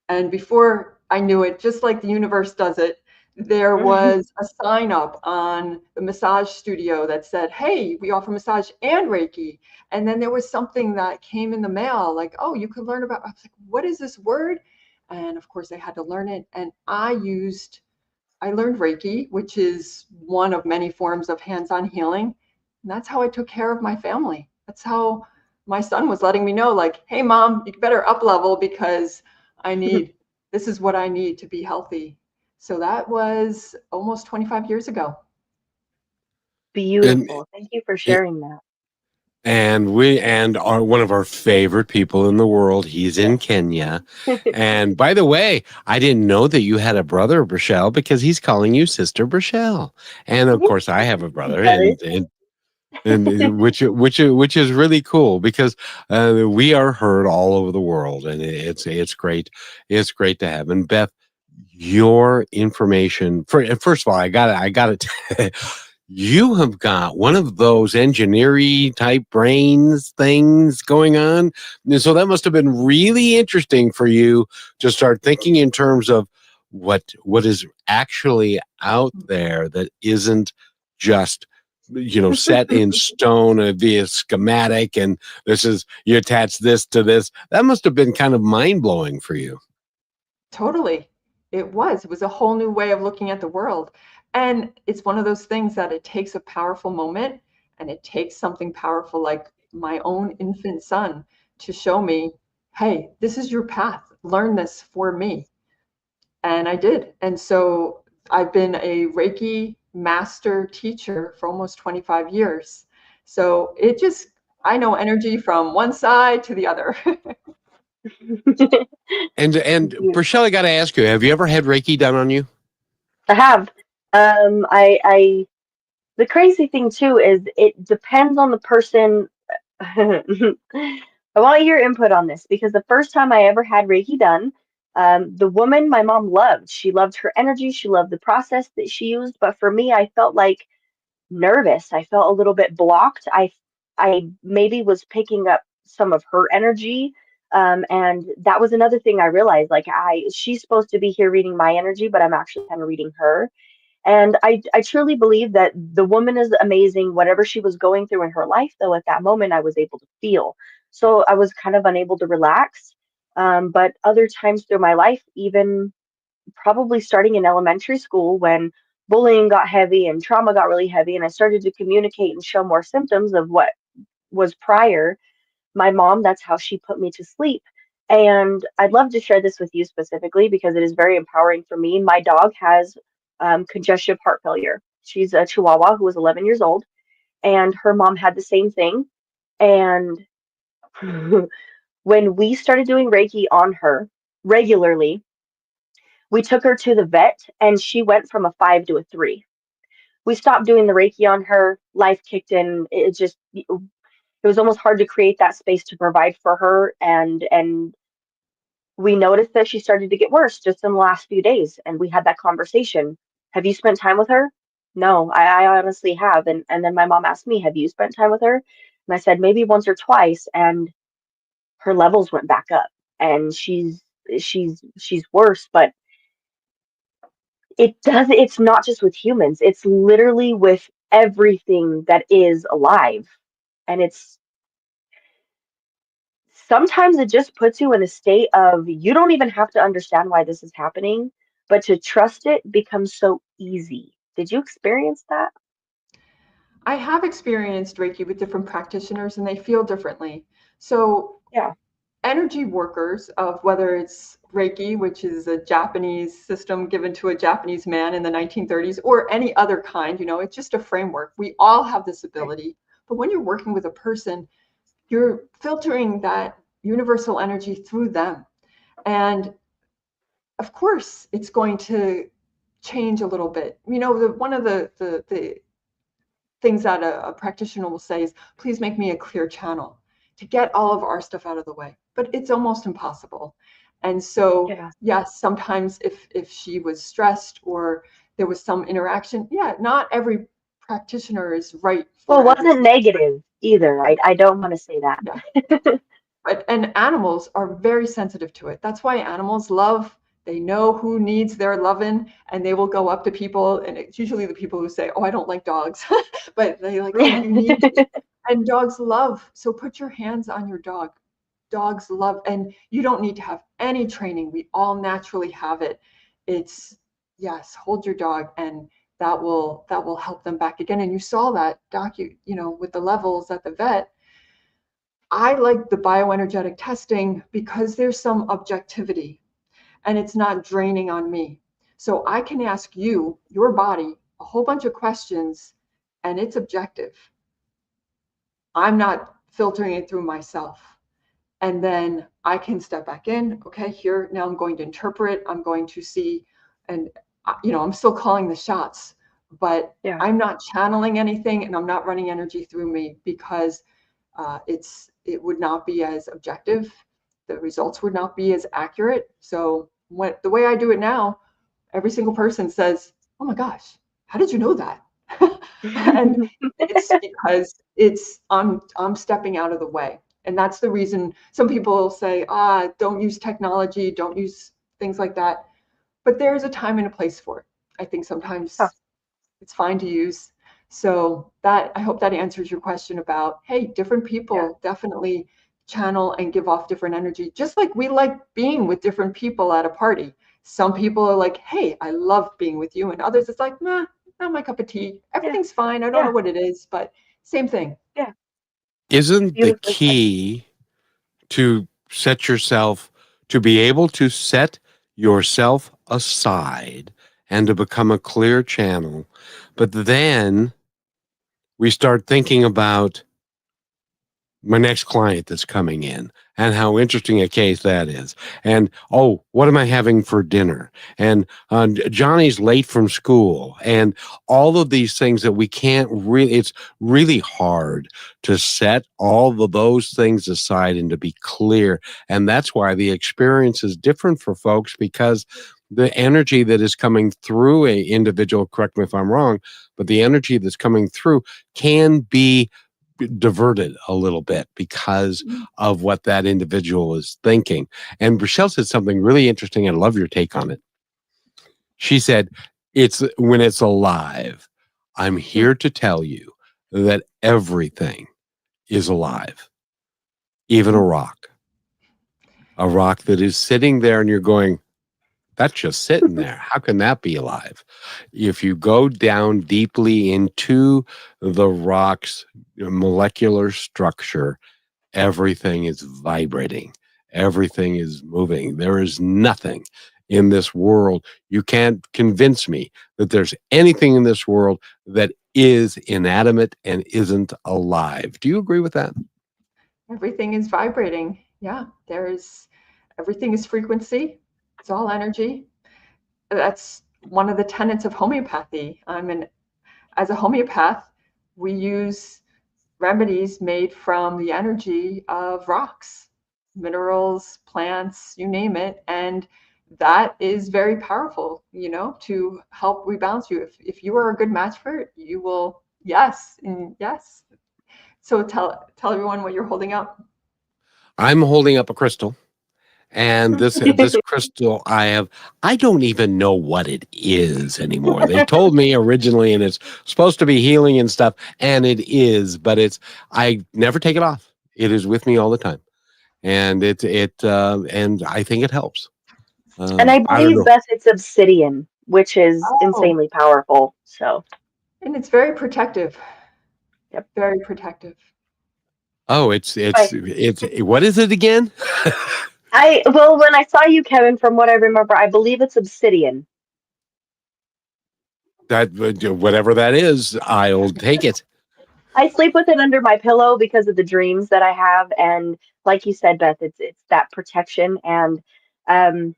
And before I knew it, just like the universe does it, There was a sign up on the massage studio that said, hey, we offer massage and Reiki. And then there was something that came in the mail like, oh, you could learn about, I was like, what is this word? And of course I had to learn it. And I learned Reiki, which is one of many forms of hands-on healing. And that's how I took care of my family. That's how my son was letting me know, like, hey, mom, you better up level because this is what I need to be healthy. So that was almost 25 years ago. And Beautiful. Thank you for sharing that. and our one of our favorite people in the world. He's in Kenya. And by the way, I didn't know that you had a brother, Brachelle, because he's calling you Sister Brachelle. And of course, I have a brother, Does. and which is really cool because we are heard all over the world, and it's great. It's great to have. And Beth, your information first of all, I got it. You have got one of those engineering type brains things going on. And so that must have been really interesting for you to start thinking in terms of what is actually out there that isn't just set in stone via schematic, and this is, you attach this to this. That must have been kind of mind-blowing for you. Totally. It was a whole new way of looking at the world. And it's one of those things that it takes a powerful moment, and it takes something powerful like my own infant son to show me, hey, this is your path. Learn this for me. And I did. And so I've been a Reiki master teacher for almost 25 years. So I know energy from one side to the other. And Rochelle, I got to ask you, have you ever had Reiki done on you? I have. The crazy thing too is it depends on the person. I want your input on this because the first time I ever had Reiki done, the woman my mom loved. She loved her energy. She loved the process that she used. But for me, I felt like nervous. I felt a little bit blocked. I maybe was picking up some of her energy. And that was another thing I realized. Like she's supposed to be here reading my energy, but I'm actually kind of reading her. And I truly believe that the woman is amazing. Whatever she was going through in her life, though, at that moment, I was able to feel. So I was kind of unable to relax. But other times through my life, even probably starting in elementary school when bullying got heavy and trauma got really heavy, and I started to communicate and show more symptoms of what was prior, my mom, that's how she put me to sleep. And I'd love to share this with you specifically because it is very empowering for me. My dog has congestive heart failure. She's a Chihuahua who was 11 years old, and her mom had the same thing. And when we started doing Reiki on her regularly, we took her to the vet, and she went from a 5 to a 3. We stopped doing the Reiki on her. Life kicked in. It was almost hard to create that space to provide for her, and we noticed that she started to get worse just in the last few days, and we had that conversation. Have you spent time with her? No, I honestly have. And then my mom asked me, have you spent time with her? And I said maybe once or twice, and her levels went back up, and she's worse. But it's not just with humans, it's literally with everything that is alive. And it's sometimes it just puts you in a state of you don't even have to understand why this is happening, but to trust it becomes so easy. Did you experience that? I have experienced Reiki with different practitioners, and they feel differently. So Yeah. energy workers of whether it's Reiki, which is a Japanese system given to a Japanese man in the 1930s, or any other kind, it's just a framework. We all have this ability. But when you're working with a person, you're filtering that universal energy through them. And of course, it's going to change a little bit. One of the things that a practitioner will say is, please make me a clear channel to get all of our stuff out of the way. But it's almost impossible. And so, Yeah. yes, sometimes if she was stressed or there was some interaction, not every practitioner is right Well, for it wasn't everything. negative either. I don't want to say that. Yeah. And animals are very sensitive to it. That's why animals love They know who needs their loving, and they will go up to people, and it's usually the people who say, "Oh, I don't like dogs," but they like, "Oh, you need to." And dogs love. So put your hands on your dog. Dogs love, and you don't need to have any training. We all naturally have it. It's yes, hold your dog, and that will help them back again. And you saw that with the levels at the vet. I like the bioenergetic testing because there's some objectivity and it's not draining on me. So I can ask you, your body, a whole bunch of questions and it's objective. I'm not filtering it through myself. And then I can step back in. Okay, here, now I'm going to interpret, I'm going to see, and I'm still calling the shots, but Yeah. I'm not channeling anything and I'm not running energy through me because it would not be as objective. The results would not be as accurate. So the way I do it now, every single person says, "Oh my gosh, how did you know that?" And it's because I'm stepping out of the way. And that's the reason some people say, don't use technology, don't use things like that. But there's a time and a place for it. I think Huh. sometimes it's fine to use. So that, I hope that answers your question about, hey, different Yeah. people definitely channel and give off different energy, just like we like being with different people at a party. Some people are like, hey, I love being with you. And others, it's like, nah, not my cup of tea. Yeah. Everything's fine. I don't know Yeah. what it is, but same thing. Yeah. Isn't the Beautifully said. key to set yourself, to be able to set yourself aside and to become a clear channel? But then we start thinking about my next client that's coming in and how interesting a case that is. And, oh, what am I having for dinner? And Johnny's late from school. And all of these things that we can't really, it's really hard to set all of those things aside and to be clear. And that's why the experience is different for folks, because the energy that is coming through a individual, correct me if I'm wrong, but the energy that's coming through can be diverted a little bit because of what that individual is thinking. And Rochelle said something really interesting. I love your take on it. She said, it's when it's alive. I'm here to tell you that everything is alive, even a rock that is sitting there and you're going, that's just sitting there. How can that be alive? If you go down deeply into the rock's molecular structure, everything is vibrating. Everything is moving. There is nothing in this world. You can't convince me that there's anything in this world that is inanimate and isn't alive. Do you agree with that? Everything is vibrating. Yeah, everything is frequency. It's all energy. That's one of the tenets of homeopathy. As a homeopath, we use remedies made from the energy of rocks, minerals, plants, you name it. And that is very powerful, to help rebalance you. If you are a good match for it, you will, yes, and yes. So tell everyone what you're holding up. I'm holding up a crystal. And this crystal I don't even know what it is anymore. They told me originally, and it's supposed to be healing and stuff, and it is, but I never take it off. It is with me all the time, and and I think it helps. And I I don't believe, know. Beth, it's obsidian, which is Oh, insanely powerful. So, and it's very protective, yep. very protective. Oh, I, it's what is it again? well, when I saw you, Kevin, from what I remember, I believe it's obsidian. That whatever that is, I'll take it. I sleep with it under my pillow because of the dreams that I have, and like you said, Beth, it's that protection. And um,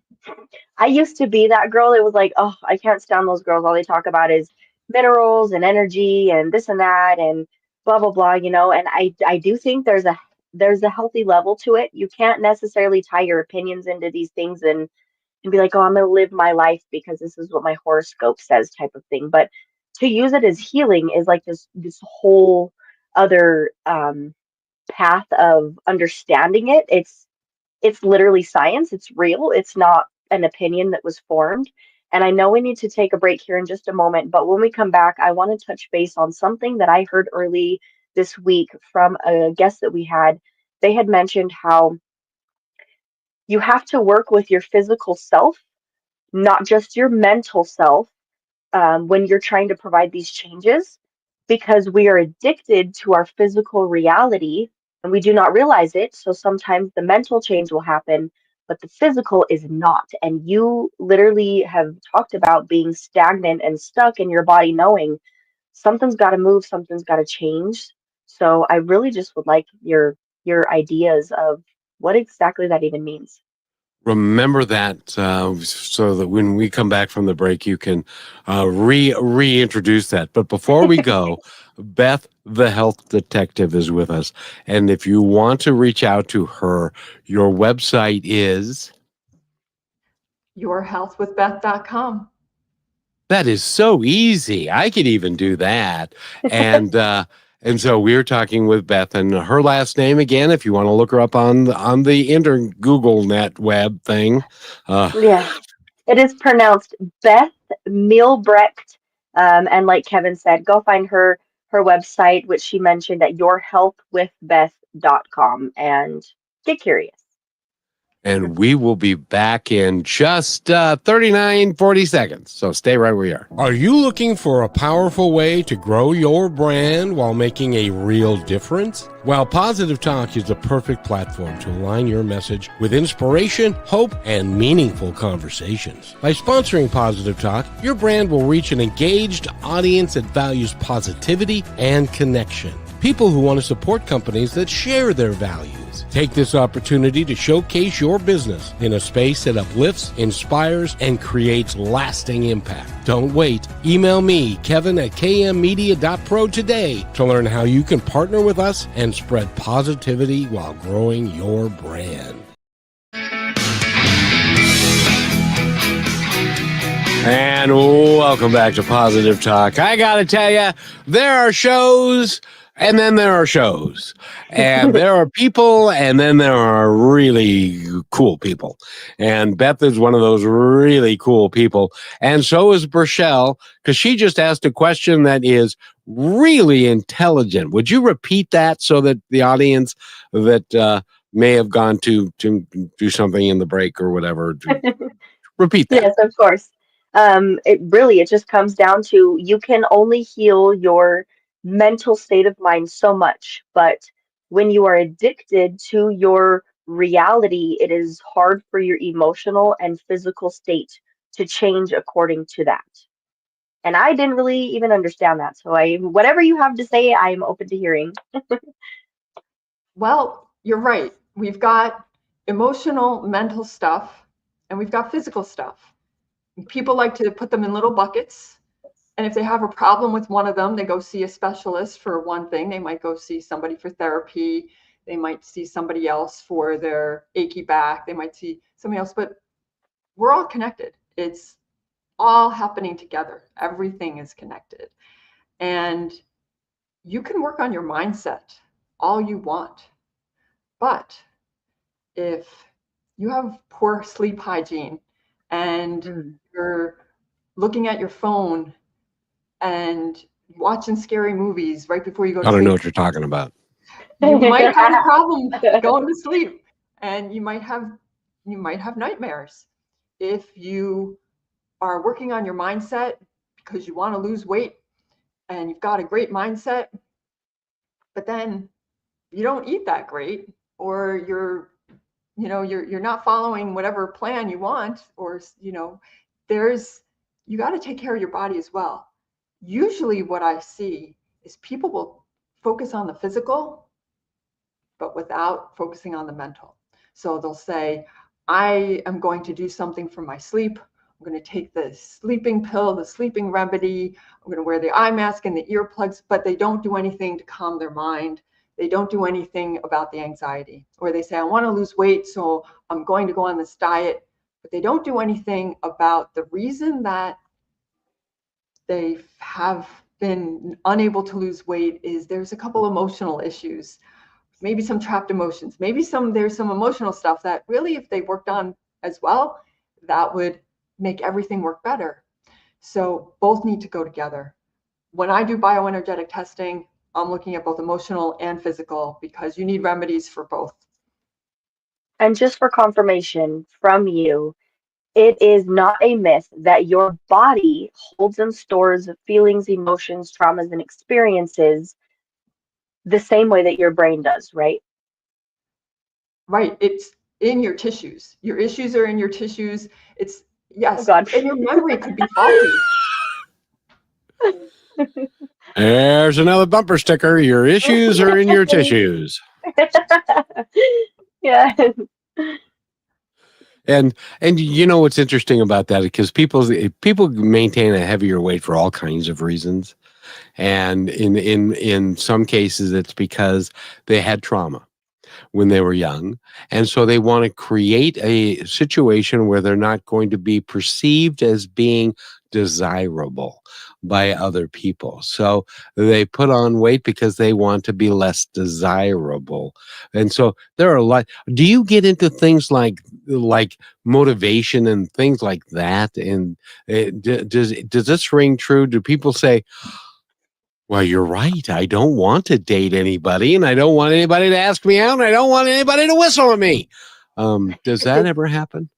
I used to be that girl. It was like, oh, I can't stand those girls. All they talk about is minerals and energy and this and that and blah blah blah. And I do think there's a healthy level to it. You can't necessarily tie your opinions into these things and be like, oh, I'm going to live my life because this is what my horoscope says type of thing. But to use it as healing is like this whole other path of understanding it. It's literally science. It's real. It's not an opinion that was formed. And I know we need to take a break here in just a moment, but when we come back, I want to touch base on something that I heard early this week from a guest that we had. They had mentioned how you have to work with your physical self, not just your mental self, when you're trying to provide these changes, because we are addicted to our physical reality and we do not realize it. So sometimes the mental change will happen, but the physical is not. And you literally have talked about being stagnant and stuck in your body, knowing something's got to move, something's got to change. So I really just would like your ideas of what exactly that even means. Remember that so that when we come back from the break, you can reintroduce that. But before we go, Beth, the health detective, is with us. And if you want to reach out to her, your website is? yourhealthwithbeth.com. That is so easy. I could even do that. And so we're talking with Beth, and her last name again, if you want to look her up on the Google net web thing. Yeah. It is pronounced Beth Mielbrecht. And like Kevin said, go find her website, which she mentioned at yourhealthwithbeth.com, and get curious. And we will be back in just 40 seconds. So stay right where you are. Are you looking for a powerful way to grow your brand while making a real difference? Well, Positive Talk is the perfect platform to align your message with inspiration, hope, and meaningful conversations. By sponsoring Positive Talk, your brand will reach an engaged audience that values positivity and connection. People who want to support companies that share their values. Take this opportunity to showcase your business in a space that uplifts, inspires, and creates lasting impact. Don't wait. Email me, Kevin at kmmedia.pro today to learn how you can partner with us and spread positivity while growing your brand. And welcome back to Positive Talk. I got to tell you, there are shows and then there are shows. And there are people and then there are really cool people. And Beth is one of those really cool people. And so is Burchelle, because she just asked a question that is really intelligent. Would you repeat that so that the audience that may have gone to do something in the break or whatever, repeat that? Yes, of course. It just comes down to you can only heal your mental state of mind so much, but when you are addicted to your reality, it is hard for your emotional and physical state to change according to that. And I didn't really even understand that. So whatever you have to say, I'm open to hearing. Well, you're right. We've got emotional, mental stuff, and we've got physical stuff. People like to put them in little buckets. And if they have a problem with one of them, they go see a specialist for one thing. They might go see somebody for therapy. They might see somebody else for their achy back. They might see somebody else, but we're all connected. It's all happening together. Everything is connected. And you can work on your mindset all you want. But if you have poor sleep hygiene and you're looking at your phone and watching scary movies right before you go to sleep, I don't know what you're talking about. You might have a problem going to sleep, and you might have nightmares. If you are working on your mindset because you want to lose weight and you've got a great mindset, but then you don't eat that great, or you're not following whatever plan you want, or you got to take care of your body as well. Usually what I see is people will focus on the physical, but without focusing on the mental. So they'll say, I am going to do something for my sleep. I'm going to take the sleeping pill, the sleeping remedy. I'm going to wear the eye mask and the earplugs, but they don't do anything to calm their mind. They don't do anything about the anxiety. Or they say, I want to lose weight, so I'm going to go on this diet. But they don't do anything about the reason that they have been unable to lose weight is there's a couple emotional issues, maybe some trapped emotions, maybe there's some emotional stuff that really, if they worked on as well, that would make everything work better. So both need to go together. When I do bioenergetic testing, I'm looking at both emotional and physical because you need remedies for both. And just for confirmation from you, it is not a myth that your body holds and stores feelings, emotions, traumas, and experiences the same way that your brain does, right? Right. It's in your tissues. Your issues are in your tissues. It's, Oh yes. God. And your memory could be faulty. There's another bumper sticker. Your issues are in your tissues. Yeah. And you know what's interesting about that, because people maintain a heavier weight for all kinds of reasons, and in some cases it's because they had trauma when they were young, and so they want to create a situation where they're not going to be perceived as being desirable by other people. So they put on weight because they want to be less desirable. And so there are a lot. Do you get into things like motivation and things like that? And does this ring true? Do people say, well, you're right, I don't want to date anybody, and I don't want anybody to ask me out, and I don't want anybody to whistle at me? Does that ever happen?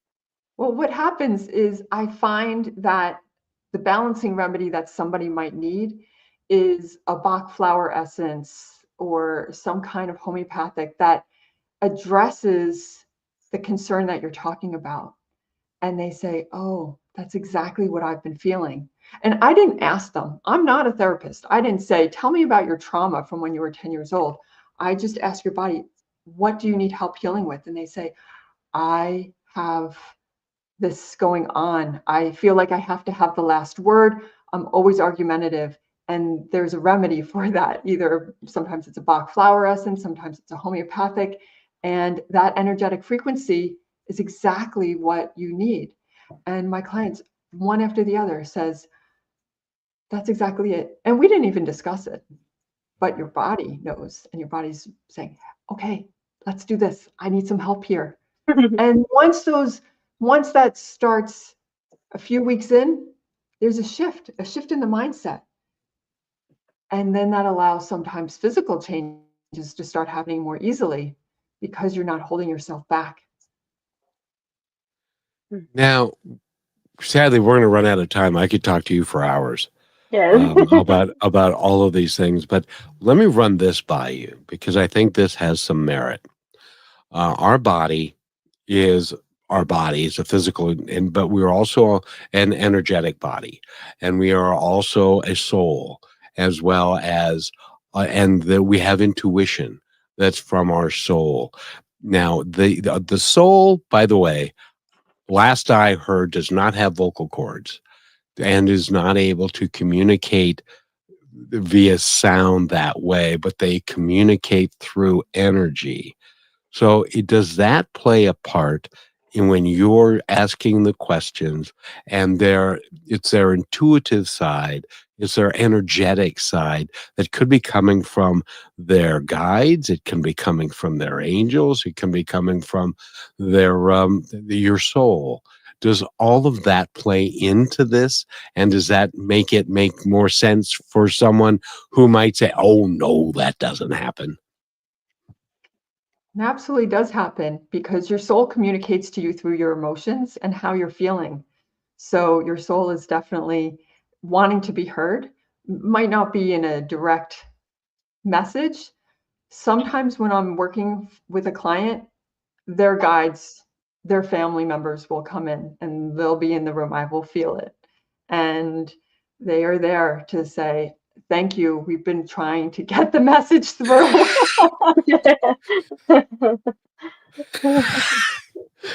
Well, what happens is I find that the balancing remedy that somebody might need is a Bach flower essence or some kind of homeopathic that addresses the concern that you're talking about. And they say, oh, that's exactly what I've been feeling. And I didn't ask them. I'm not a therapist. I didn't say, tell me about your trauma from when you were 10 years old. I just ask your body, what do you need help healing with? And they say, I have this going on. I feel like I have to have the last word. I'm always argumentative. And there's a remedy for that. Either sometimes it's a Bach flower essence, sometimes it's a homeopathic. And that energetic frequency is exactly what you need. And my clients, one after the other, says, that's exactly it. And we didn't even discuss it, but your body knows, and your body's saying, okay, let's do this. I need some help here. And once that starts a few weeks in, there's a shift in the mindset. And then that allows sometimes physical changes to start happening more easily because you're not holding yourself back. Now, sadly, we're going to run out of time. I could talk to you for hours Yes. about all of these things, but let me run this by you because I think this has some merit. Our body is a physical, but we're also an energetic body, and we are also a soul, as well as and that we have intuition that's from our soul. Now, the soul, by the way, last I heard, does not have vocal cords and is not able to communicate via sound that way, but they communicate through energy. So does that play a part in when you're asking the questions, and it's their intuitive side, it's their energetic side that could be coming from their guides, it can be coming from their angels, it can be coming from your soul. Does all of that play into this? And does that make more sense for someone who might say, oh no, that doesn't happen? It absolutely does happen because your soul communicates to you through your emotions and how you're feeling. So your soul is definitely wanting to be heard. Might not be in a direct message. Sometimes when I'm working with a client, their guides, their family members will come in and they'll be in the room. I will feel it. And they are there to say, thank you. We've been trying to get the message through.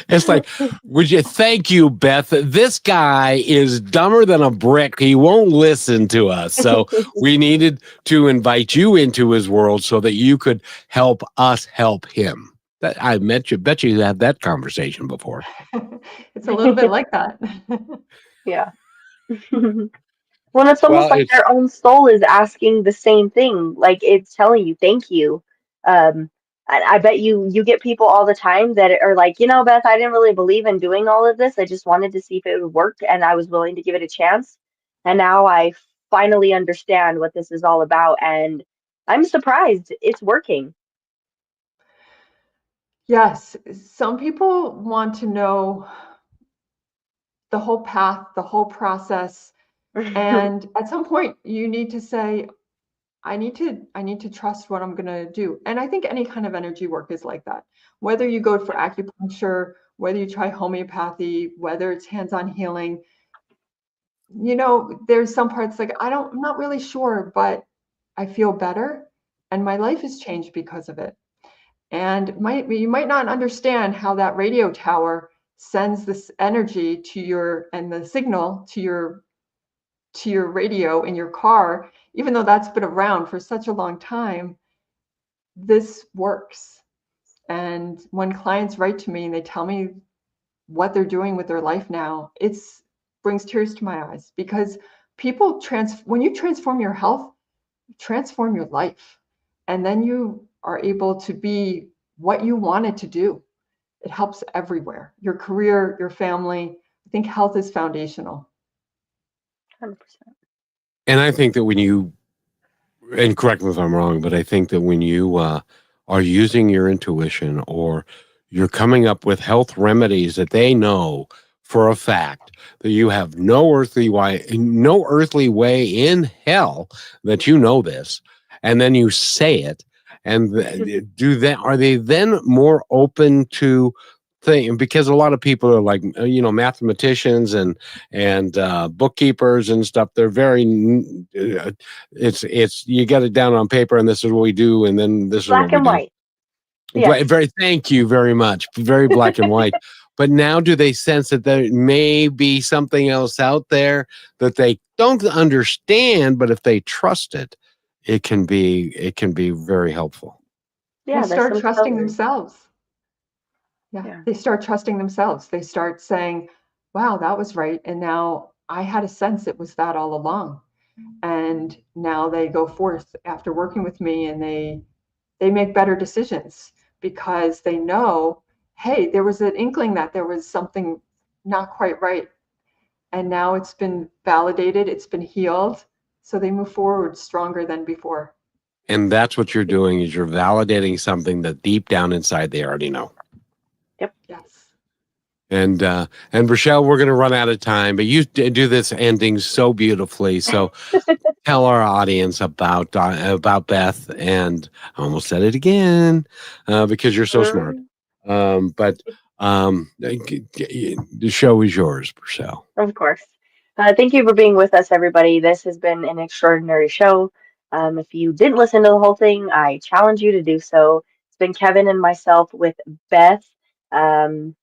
It's like, would you thank you, Beth? This guy is dumber than a brick. He won't listen to us. So we needed to invite you into his world so that you could help us help him. I bet you had that conversation before. It's a little bit like that. Yeah. Well, it's almost Well, like their own soul is asking the same thing. Like it's telling you, thank you. Um, I bet you get people all the time that are like, Beth, I didn't really believe in doing all of this. I just wanted to see if it would work, and I was willing to give it a chance. And now I finally understand what this is all about, and I'm surprised it's working. Yes, some people want to know the whole path, the whole process. And at some point you need to say, I need to trust what I'm going to do. And I think any kind of energy work is like that. Whether you go for acupuncture, whether you try homeopathy, whether it's hands-on healing, there's some parts like I'm not really sure, but I feel better and my life has changed because of it. And you might not understand how that radio tower sends this energy and the signal to your radio in your car, even though that's been around for such a long time. This works. And when clients write to me and they tell me what they're doing with their life now, it brings tears to my eyes, because when you transform your health, you transform your life. And then you are able to be what you wanted to do. It helps everywhere, your career, your family. I think health is foundational. 100%. And I think that and correct me if I'm wrong, but I think that when you are using your intuition, or you're coming up with health remedies that they know for a fact that you have no earthly way in hell that you know this, and then you say it, and are they then more open to thing? Because a lot of people are like, mathematicians and bookkeepers and stuff. They're very it's you got it down on paper, and this is what we do, and then this is what Black we and do. white. Yes. Thank you very much. Very black and white. But now, do they sense that there may be something else out there that they don't understand, but if they trust it, it can be very helpful. Yeah, They there's start some trusting colors. themselves. Yeah, they start trusting themselves. They start saying, wow, that was right. And now I had a sense it was that all along. And now they go forth after working with me, and they make better decisions, because they know, hey, there was an inkling that there was something not quite right. And now it's been validated, it's been healed. So they move forward stronger than before. And that's what you're doing, is you're validating something that deep down inside they already know. Yep. Yes. And Rochelle, we're going to run out of time, but you do this ending so beautifully. So tell our audience about Beth, and I almost said it again because you're so smart. But the show is yours, Rochelle. Of course. Thank you for being with us, everybody. This has been an extraordinary show. If you didn't listen to the whole thing, I challenge you to do so. It's been Kevin and myself with Beth, um,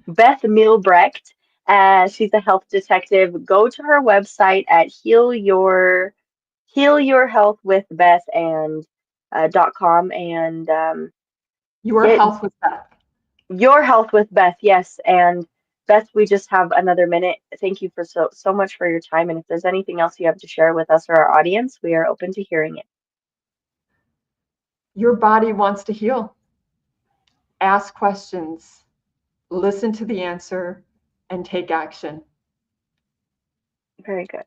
Beth Mielbrecht. She's a health detective. Go to her website at Heal Your Health with Beth and .com, and Your get health with Beth. Your Health with Beth. Yes. And Beth, we just have another minute. Thank you for so much for your time. And if there's anything else you have to share with us or our audience, we are open to hearing it. Your body wants to heal. Ask questions, listen to the answer, and take action. Very good.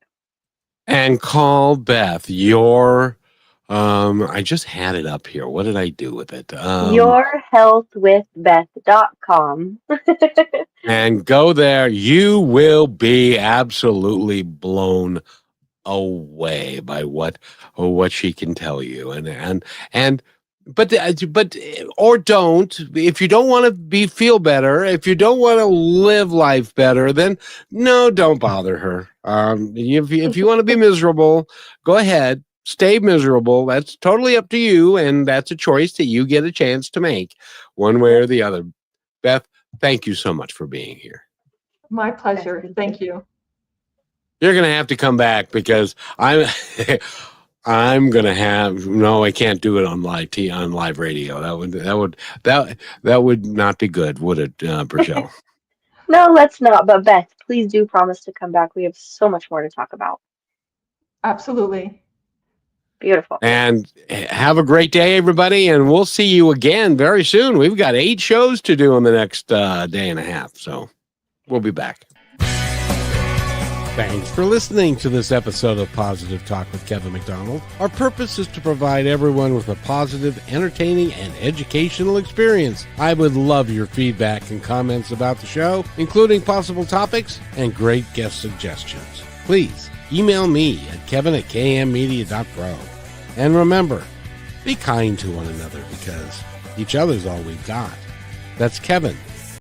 And call Beth. I just had it up here. What did I do with it? YourHealthWithBeth.com. And go there. You will be absolutely blown away by what she can tell you. But or don't. If you don't want to feel better, if you don't want to live life better, then no, don't bother her. If you want to be miserable, go ahead, stay miserable. That's totally up to you, and that's a choice that you get a chance to make, one way or the other. Beth, thank you so much for being here. My pleasure. Thank you. You're gonna have to come back, because I'm gonna have no. I can't do it on live radio. That would not be good, would it, Brichelle? No, let's not. But Beth, please do promise to come back. We have so much more to talk about. Absolutely. Beautiful. And have a great day, everybody. And we'll see you again very soon. We've got 8 shows to do in the next day and a half. So we'll be back. Thanks for listening to this episode of Positive Talk with Kevin McDonald. Our purpose is to provide everyone with a positive, entertaining, and educational experience. I would love your feedback and comments about the show, including possible topics and great guest suggestions. Please email me at kevin@kmmedia.pro. And remember, be kind to one another because each other's all we've got. That's Kevin